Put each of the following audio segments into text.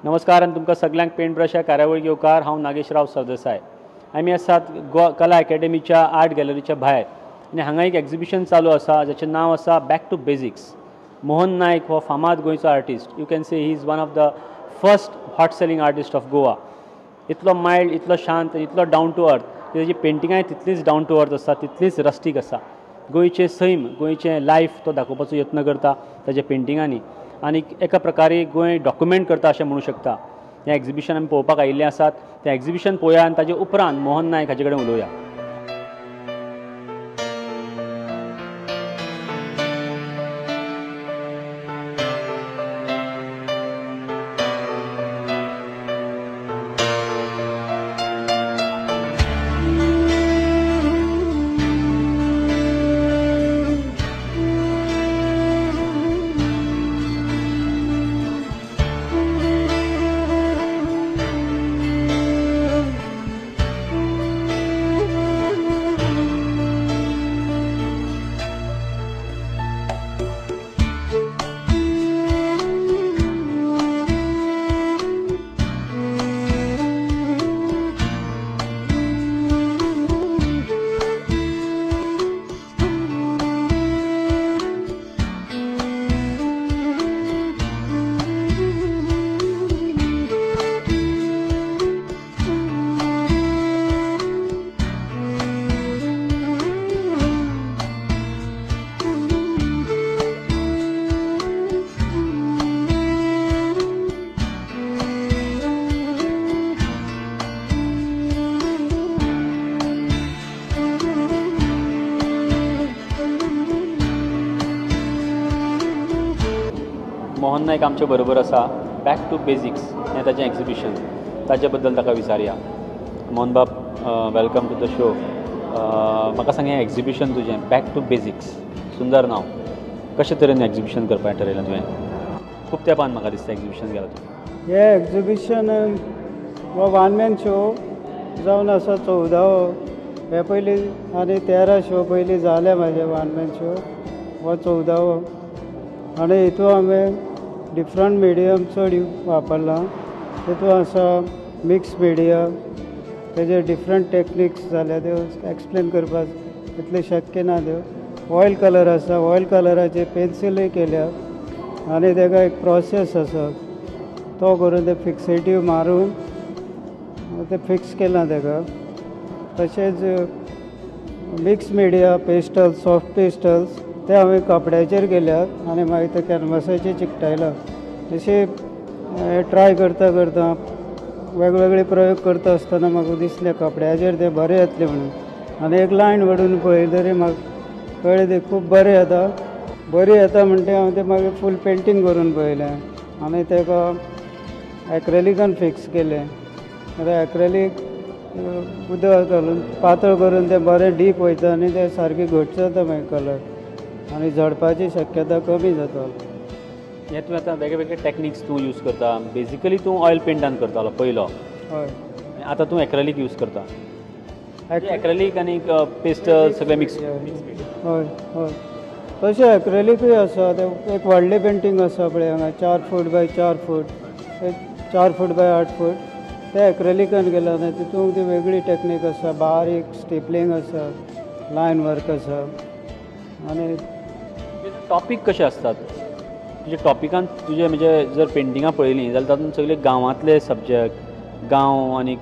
नमस्कार आणि तुमकां सगळ्यांक पेंट ब्रश ह्या कार्यावळीक येवकार। हांव नागेशराव सरदेसाय। आमी आसात कला अकॅडमीच्या आर्ट गॅलरीच्या भायर आनी हांगा एक एक्झिबिशन चालू आसा जाचें नांव आसा बॅक टू बेजिक्स। मोहन नायक हो फामाद गोंयचो artist. You can say he is one of the first hot selling artist of Goa. इतलो मायल्ड, इतलो शांत, इतलो डावन टू अर्थ। तेजी पेंटिंगाय तितलीच डावन टू अर्थ आसा, तितलीच रस्टीक आसा। गोंयचें सैम, गोंयचें लायफ तो दाखोवपाचो यत्न करता ताच्या पेंटिंगांनी आनी एका प्रकारे गोंय डॉक्युमेंट करता अशें म्हणूं शकता। हें एक्झिबिशन आमी पळोवपाक आयिल्ले आसात। तें एक्झिबिशन पळोवया आनी ताजे उपरांत मोहन नायक हाचे कडेन उलोवया। मोहन नायक आमचे बरोबर आसा। बॅक टू बेजिक्स हें ताचें एक्झिबिशन, ताचे बद्दल ताका विचारया। मोहन बाब, वेलकम टू द शो। म्हाका सांग, हें एक्झिबिशन तुजें बॅक टू बेजिक्स, सुंदर नांव। कशे तरेन एक्झिबिशन करपाचें थारायलें तुवें? खूब तेंपान म्हाका दिसता एक्झिबिशन केलां तुवें। हें एक्झिबिशन हो वन मॅन शो जावन आसा 14वो। हे पयलीं आनी 13 शो पयलीं जाले म्हाजे वन मॅन शो। हो 14वो आनी हितून हांवें डिफरंट मिडियम चड वापरला। तितून आसा मिक्स मिडिया, तेजे डिफरंट टॅक्निक्स जाल्या त्यो एक्सप्लेन करपाक तितले शक्य ना त्यो। ऑयल कलर आसा, ऑयल कलराचे पेन्सिलूय केल्या आनी तेका एक प्रोसेस आसा तो करून ते फिक्सेटीव मारून ते फिक्स केलां तेका। तशेंच mix media, pastels, soft pastels ते हांवें कपड्याचेर केल्यात आनी मागीर ते कॅनवासाचेर चिकटायला। तशें ट्राय करता करता वेगवेगळे प्रयोग करता आसतना म्हाका दिसलें कपड्याचेर ते बरें येतले म्हणून। आनी एक लायन वडून पळयतरी म्हाका कळ्ळें ते खूब बरें येता। बरी येता म्हणटे हांवें ते मागीर फूल पेंटींग करून पळयलें आनी तेका एक्रेलिकान फिक्स केलें। आतां एक्रेलीक उदक घालून पातळ करून ते बरें डीप वयता आनी ते सारके घट जाता मागीर कलर आनी झडपाची शक्यता कमी जाता। हें तुवें आतां वेगवेगळे टॅक्निक्स तूं यूज करता। बेजिकली तूं ऑयल पेंटान करतालो पयलो, हय। आतां तूं एक्रेलीक यूज करता। एक्रेलीक आनी पेस्टल सगळें मिक्स। हय हय, तशें एक्रेलीकूय आसा। ते एक व्हडलें पेंटींग आसा पळय हांगा 4 foot by 4 foot, 4 foot by 8 फूट, ते एक्रेलिकान केला आनी तितून ती वेगळी टॅक्नीक आसा। बारीक स्टेपलिंग आसा, लायन वर्क आसा आनी टॉपीक कशे आसतात तुजे टॉपिकान? तुजे म्हणजे जर पेंटिंगां पळयलीं जाल्यार तातूंत सगळे गांवांतले सब्जेक्ट, गांव आनी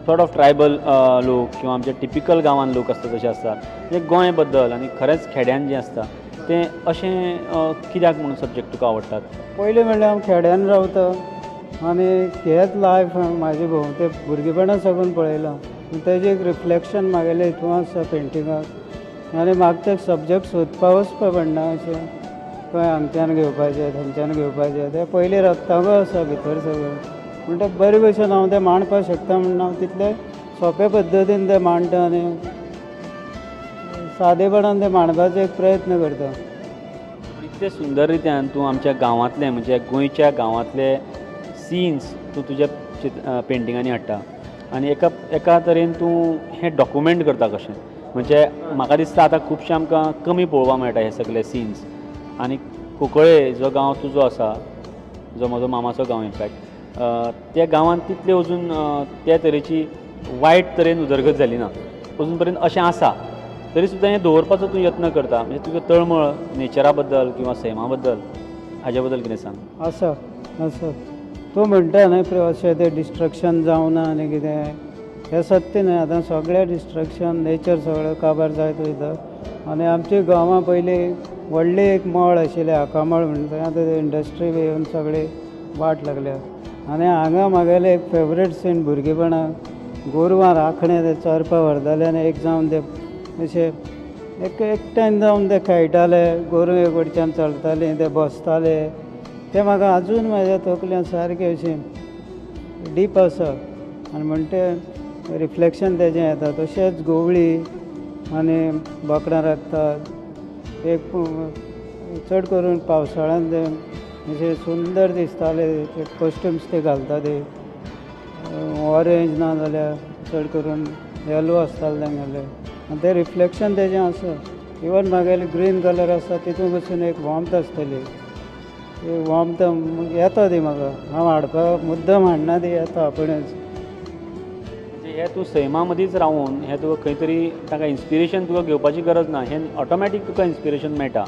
सॉर्ट ऑफ ट्रायबल लोक किंवा आमचे टिपिकल गांवांत लोक आसता तशे आसतात, म्हणजे गोंय बद्दल आनी खरेंच खेड्यान जें आसता तें अशें कित्याक म्हणून सब्जेक्ट तुका आवडटात? पयलीं म्हणल्यार हांव खेड्यान रावता आनी हेच लायफ म्हाजे भोंव ते भुरगेपणा साकून पळयलां। तेजें एक रिफ्लेक्शन म्हागेलें हितून आसा पेंटिंगाक आनी म्हाका ते सब्जेक्ट सोदपाक वचपा पडना। अशें खंय हांगच्यान घेवपाचें थंयच्यान घेवपाचें तें पयलीं रक्ताकूच आसा भितर सगळें। म्हणटा बरे भशेन हांव तें मांडपाक शकता म्हणून हांव तितले सोंपे पद्दतीन तें मांडटा आनी सादेपणान तें मांडपाचो एक प्रयत्न करता। इतले सुंदर रित्यान तूं आमच्या गांवांतले म्हणजे गोंयच्या गांवांतले सीन्स तूं तुज्या पेंटिंगांनी हाडटा आनी एका तरेन तूं हें डॉक्युमेंट करता कशें। म्हणजे म्हाका दिसता आतां खुबशे आमकां कमी पळोवपाक मेळटा हे सगळे सीन्स। आनी कुंकळे जो गांव तुजो आसा, जो म्हजो मामाचो गांव इनफॅक्ट, त्या गांवांत तितले अजून त्या तरेची वायट तरेन उदरगत जाली ना अजून पर्यंत अशें आसा तरी सुद्दां हें दवरपाचो तूं यत्न करता म्हणजे तुका तळमळ नेचरा बद्दल किंवा सैमा बद्दल हाज्या बद्दल कितें सांग आसा आसा तूं म्हणटा न्हय अशें तें डिस्ट्रक्शन जावं ना आनी कितें हें सत्य न्हय आतां सगळें डिस्ट्रक्शन नेचर सगळें काबार जायत वयता आनी आमची गांवां पयलीं व्हडली एक मळ आशिल्लें आकामळ म्हणटा आतां ते इंडस्ट्री बी येवन सगळी वाट लागल्या आनी हांगा म्हागेलें एक फेवरेट सीन भुरगेपणाक गोरवां राखणें ते चरपा व्हरताले आनी एक जावन ते अशें एकठांय जावन ते खेळटाले गोरवां एक वटच्यान चलतालीं ते बसताले ते म्हाका आजून म्हाज्या तकलेंत सारकें अशें डीप आसा आनी म्हणटा रिफ्लेक्शन तेजें येता तशेंच गोवळी आनी बोकडां राखतात एक चड करून पावसाळ्यांत ते अशें सुंदर दिसताले ते कॉस्ट्युम्स ते घालता ते ऑरेंज ना जाल्यार चड करून येलो आसताले तेंगेले आनी तें रिफ्लेक्शन तेजें आसा इवन म्हागेलें ग्रीन कलर आसा तितून पसून एक वॉर्मथ आसतली ती वॉर्मथ येता ती म्हाका हांव हाडपाक मुद्दम हाडना ती येता आपणच हे तूं सैमा मदींच रावून हें तुका खंय तरी ताका इन्स्पिरेशन तुका घेवपाची गरज ना हें ऑटोमॅटीक तुका इन्स्पिरेशन मेळटा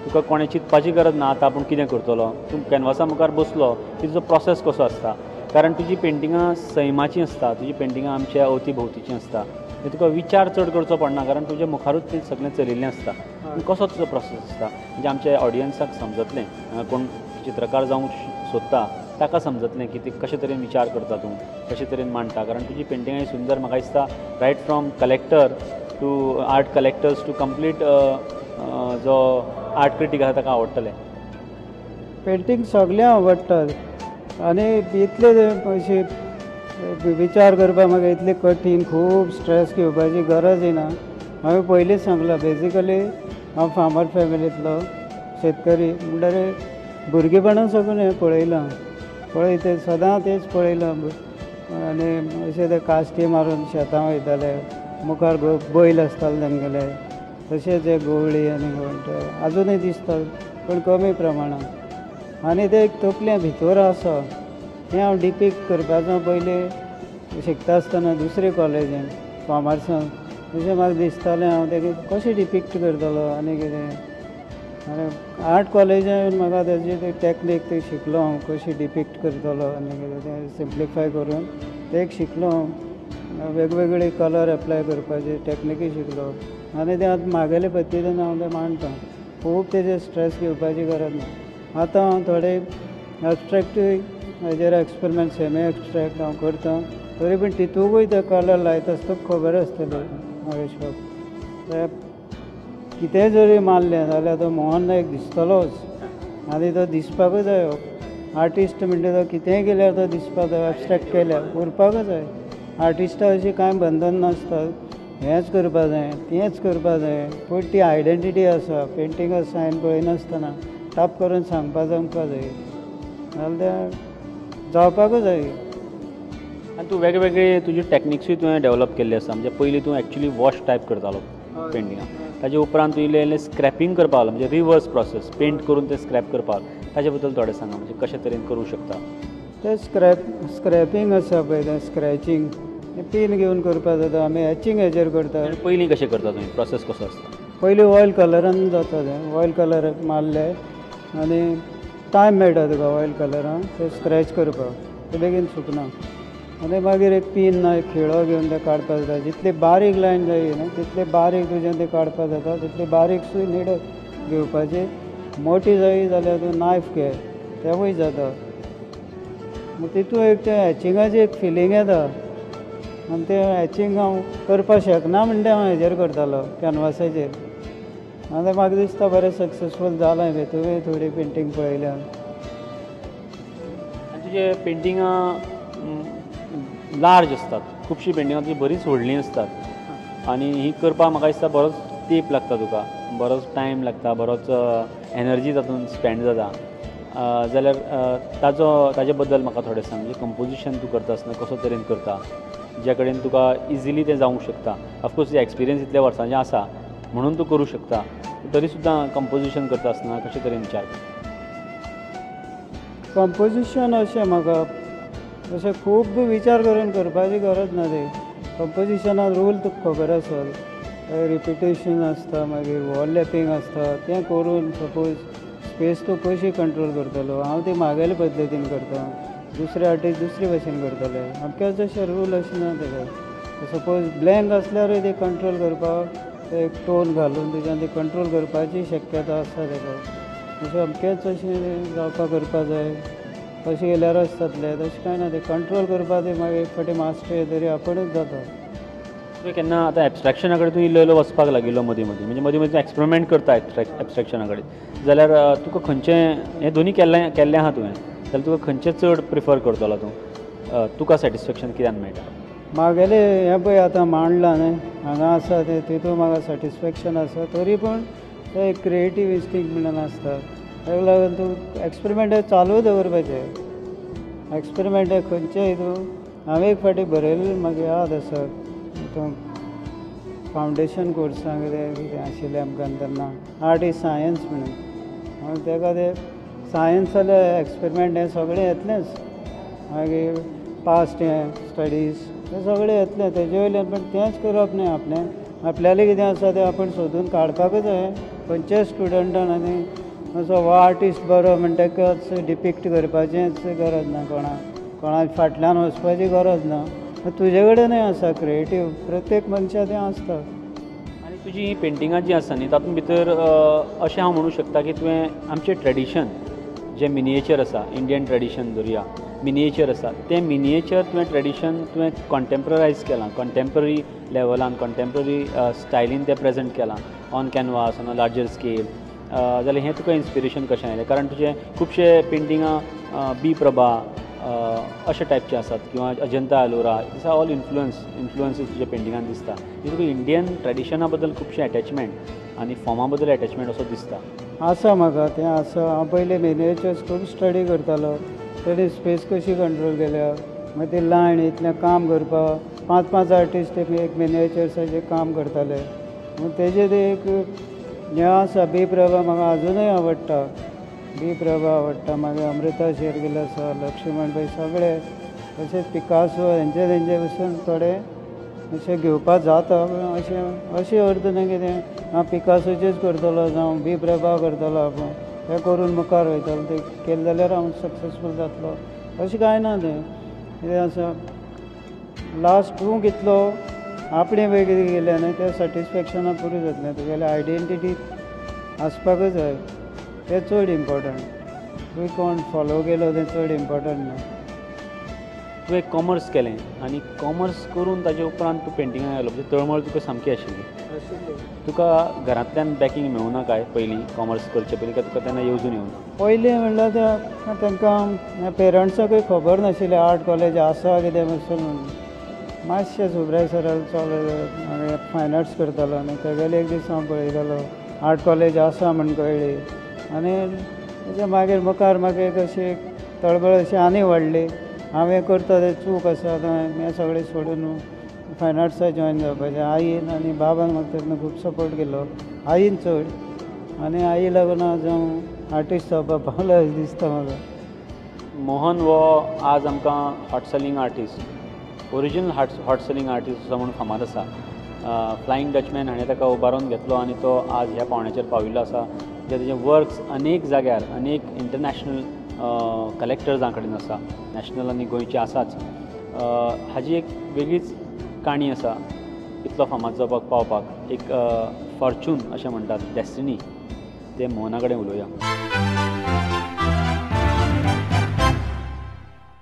तुका कोणें चिंतपाची गरज ना आतां आपूण कितें करतलो तूं कॅनवासा मुखार बसलो की तुजो प्रोसेस कसो आसता कारण तुजी पेंटिंगां सैमाचीं आसता तुजी पेंटिंगां आमच्या अवती भोंवतीचीं आसता तुका विचार चड करचो पडना कारण तुज्या मुखारूच तें सगळें चलिल्लें आसता कसो तुजो प्रोसेस आसता म्हणजे आमच्या ऑडियन्साक समजतलें कोण चित्रकार जावंक सोदता ताका समजतलें की ते कशे तरेन विचार करता तूं कशे तरेन मांडटा कारण तुजी पेंटिंगां सुंदर म्हाका दिसता right from collector to art collectors to complete जो आर्ट क्रिटीक आसा ताका आवडटलें पेंटींग सगळ्यांक आवडटा आनी इतले अशें विचार करपाक म्हाका इतलें कठीण खूब स्ट्रेस घेवपाची गरज येना हांवें पयलींच सांगलां बेजिकली हांव फार्मर फॅमिलींतलो शेतकरी म्हणटकीर भुरगेपणां साकून हें पळयलां ते सदां तेच पळयलां आनी अशें ते काश्टी मारून शेतां वयताले मुखार बैल आसताले तेंगेले तशेंच हे गोवळी आनी म्हणटा आजुनूय दिसता पूण कमी प्रमाणांत आनी ते एक तकल्या भितर आसा हें हांव डिपिक्ट करपाचो पयलीं शिकता आसतना दुसरे कॉलेजीन कॉमर्सान तशें म्हाका दिसतालें हांव तें कशें डिपिक्ट करतलो आनी कितें आनी आर्ट कॉलेजान म्हाका तेजी ते टॅक्नीक ते शिकलो हांव कशी डिपिक्ट करतलो आनी कितें तें सिम्प्लिफाय करून ते एक शिकलो हांव वेगवेगळे कलर एप्लाय करपाचे टॅक्निकी शिकलो आनी ते आतां म्हागेले पद्दतीन हांव तें मांडटा खूब तेजेर स्ट्रेस घेवपाची गरज ना आतां हांव थोडे एबस्ट्रॅक्टूय हेजेर एक्सपेरिमेंट सेमी एबस्ट्रॅक्ट हांव करता तरी पूण तितूंकूय ते कलर लायता आसतना खबर आसतली महेश बाब कितेंय जरी मारलें जाल्यार तो मोहन नायक दिसतलोच आनी तो दिसपाकूच जाय आर्टिस्ट म्हणटा तो कितेंय केल्यार तो दिसपाक जाय एबस्ट्रॅक्ट केल्यार उरपाकूच जाय आर्टिस्टा अशी कांय बंधन नासता हेंच करपा जाय तेंच करपा जाय पूण ती आयडेंटिटी आसा पेंटिंगा सायन पळयनासतना टाप करून सांगपा जमपा जाय जाल्यार जावपाकूच जाय आनी तूं वेगवेगळे तुजी टॅक्निक्सूय तुवें डेवलप केल्ली आसा म्हणजे पयलीं तूं एक्चुली वॉश टायप करतालो पेंटिंगां ताजे उपरांत तूं इल्लें स्क्रॅपिंग करपा लागलो म्हणजे रिवर्स प्रोसेस पेंट करून ते स्क्रॅप करपाक ताजे बद्दल थोडें सांगा म्हणजे कशे तरेन करूं शकता ते स्क्रॅपिंग आसा पळय तें स्क्रॅचिंग पीन घेवन करपा जाता आमी हॅचिंग हेजेर करता पयलीं कशें करता तुवें प्रोसेस कसो आसता पयलीं ऑयल कलरान जाता तें ऑयल कलर मारले आनी टायम मेळटा तुका ऑयल कलरान ते स्क्रॅच करपाक ते बेगीन सुकना आनी मागीर एक पीन ना एक खिळो घेवन ते काडपा जाता जितली बारीक लायन जाय न्हू तितले बारीक तुजें ते काडपा जाता तितली बारीक सूय निडक घेवपाची मोटी जायी जाल्यार तूं नायफ घे तेवूय जाता तितून एक ते हॅचिंगाची एक फिलींग येता आनी तें हॅचिंग हांव करपा शकना म्हणटा हांव हेजेर करतालो कॅनवासाचेर आनी म्हाका दिसता बरें सक्सेसफूल जालां हेतूय थोडी पेंटींग पळयल्या तुजे पेंटिंगां लार्ज आसतात खुबशीं पेंटिंगां तुजी बरीच व्हडलीं आसतात आनी ही करपाक म्हाका दिसता बरोच तेंप लागता तुका बरोच टायम लागता बरोच एनर्जी तातूंत स्पेंड जाता जाल्यार ताजे बद्दल म्हाका थोडें सांग म्हणजे कंपोजिशन तूं करता आसतना कसो तरेन करता ज्या कडेन तुका इजिली तें जावंक शकता ऑफकोर्स एक्सपिरियन्स इतल्या वर्सांचें आसा म्हणून तूं करूं शकता तरी सुद्दां कंपोजिशन करता आसतना कशे तरेन विचार कंपोजिशन अशें म्हाका तशें खूब विचार करून करपाची गरज ना ते कंपोजिशनाक रूल तुका खबर आसत रिपिटेशन आसता मागीर वॉल लॅपिंग आसता तें करून सपोज स्पेस तूं कशी कंट्रोल करतलो हांव ती म्हागेले पद्दतीन करता दुसरे आर्टिस्ट दुसरे भशेन करतले अमकेच जशे रूल अशें ना तेका सपोज ब्लँक आसल्यारूय ते कंट्रोल करपाक एक टोन घालून तुज्यान ती कंट्रोल करपाची शक्यता आसता तेका तशें अमकेच अशें जावपाक करपा जाय तशें गेल्यारच जातलें तशें कांय ना तें कंट्रोल करपा ते मागीर एक फावटी मास्टर येतरी आपुणूच जाता तुवें केन्ना आतां एबस्ट्रॅक्शना कडेन तूं इल्लो इल्लो वचपाक लागिल्लो मदीं मदीं म्हणजे मदीं मदीं एक्सपेरिमेंट करता एबस्ट्रॅक्शना कडेन जाल्यार तुका खंयचें हें दोनी केल्लें आहा तुवें जाल्यार तुका खंयचें चड प्रिफर करतलो तूं तुका सॅटिस्फॅक्शन कित्यान मेळटा म्हागेलें हें पळय आतां मांडलां न्हय हांगा आसा तें तितून म्हाका सॅटिस्फॅक्शन आसा तरी पूण तें एक क्रिएटीव इन्स्टिंक्ट म्हणून आसता ताका लागून तूं एक्सपेरिमेंट चालू दवरपाचें एक्सपेरिमेंट खंयचें हितून हांवें एक फावटी बरयलें म्हाका याद आसा हितून फावंडेशन कोर्सां कितें आशिल्लें आमकां तेन्ना आर्ट इज सायन्स म्हणून ताका तें सायन्स जाल्यार एक्सपेरिमेंट हें सगळें येतलेंच मागीर पास्ट हें स्टडीज तें सगळें येतलें तेजे वयल्यान पण तेंच करप न्हय आपल्यालें कितें आसा तें आपूण सोदून काडपाकूच जाय खंयच्याय स्टुडंटान आनी असो हो आर्टिस्ट बरो म्हणटकच डिपिक्ट करपाचेंच गरज ना कोणा फाटल्यान वचपाची गरज ना तुजे कडेनूय आसा क्रिएटीव प्रत्येक मनशा तें आसता आनी तुजी पेंटिंगां जी आसा न्ही तातूंत भितर अशें हांव म्हणूं शकता की तुवें आमचें ट्रेडिशन जें मिनिएचर आसा इंडियन ट्रेडिशन धरुया मिनिएचर आसा तें मिनिएचर तुवें ट्रेडिशन तुवें कॉन्टेम्पररायज केलां कॉन्टेम्पररी लेवलान कॉन्टेम्पररी स्टायलीन तें प्रेजेंट केलां on canvas on a larger scale जाल्यार हें तुका इन्स्पिरेशन कशें आयलें कारण तुजे खुबशे पेंटिंगां बी प्रभा अशे टायपचे आसात किंवा अजंता एलोरा दिस आर ऑल इन्फ्लुएन्सीस तुज्या पेंटिंगान दिसता तुका इंडियन ट्रेडिशना बद्दल खुबशें एटॅचमेंट आनी फॉर्मा बद्दल एटॅचमेंट असो दिसता आसा म्हाका तें आसा हांव पयलीं मिनिएचर्स खूब स्टडी करतालो तरी स्पेस कशी कंट्रोल केल्या मागीर ती लायन इतलें काम करपाक 5 आर्टिस्ट एक मिनिएचर्साचें काम करताले तेजें तें एक हें आसा बी प्रभा म्हाका अजुनूय आवडटा बी प्रभा आवडटा मागीर अमृता शेरगिल आसा लक्ष्मण भाई सगळे तशेंच पिकासो हेंचे पसून थोडे अशें घेवपाक जाता अशें अर्थ ना कितें हांव पिकासोचेच करतलो जावं बी प्रभा करतलो आपूण हें करून मुखार वयतलो तें केलें जाल्यार हांव सक्सेसफूल जातलो अशें कांय ना तें कितें आसा लास्ट तूं कितलो आपणें पळय कितें केलें न्हय तें सॅटिस्फॅक्शना पुरो जातलें तुगेलें आयडेंटिटी आसपाकूच जाय तें चड इम्पॉर्टंट तुवें कोण फॉलो केलो तें चड इम्पॉर्टंट ना तुवें कॉमर्स केलें आनी कॉमर्स करून ताजे उपरांत तूं पेंटिंगां गेलो म्हणजे तळमळ तुका सामकी आशिल्ली तुका घरांतल्यान बॅकींग मेळूना काय पयलीं कॉमर्स करचे पयलीं काय तुका तेन्ना येवजून येवना पयलीं म्हणल्यार तांकां पेरंट्साकूय खबर नाशिल्लें आर्ट कॉलेज आसा कितें पसून मातशें सुब्राय सराल चलो फायन आर्ट्स करतालो आनी तेगेले एक दीस हांव पळयतालो आर्ट कॉलेज आसा म्हण कळ्ळी आनी तेच्या मागीर मुखार म्हाका एक अशी तळबळ अशी आनी वाडली हांवें करता तें चूक आसा हें सगळें सोडून फायन आर्ट्साक जॉयन जावपाचें आईन आनी बाबान म्हाका तेन्ना खूब सपोर्ट केलो आईन चड आनी आई लागून आज हांव आर्टिस्ट जावपाक पावलो अशें दिसता म्हाका मोहन हो आज आमकां hot selling artist original hot selling artist असो म्हणून फामाद आसा फ्लायींग डचमॅन हाणें ताका उबारून घेतलो आनी तो आज ह्या पावंड्याचेर पाविल्लो आसा जे तेजे वर्क्स अनेक जाग्यार अनेक इंटरनॅशनल कलेक्टर्सां कडेन आसा नॅशनल आनी गोंयचे आसाच हाजी एक वेगळीच काणी आसा इतलो फामाद जावपाक पावपाक एक फॉर्च्यून अशें म्हणटात डेस्टिनी ते मोहना कडेन उलोवया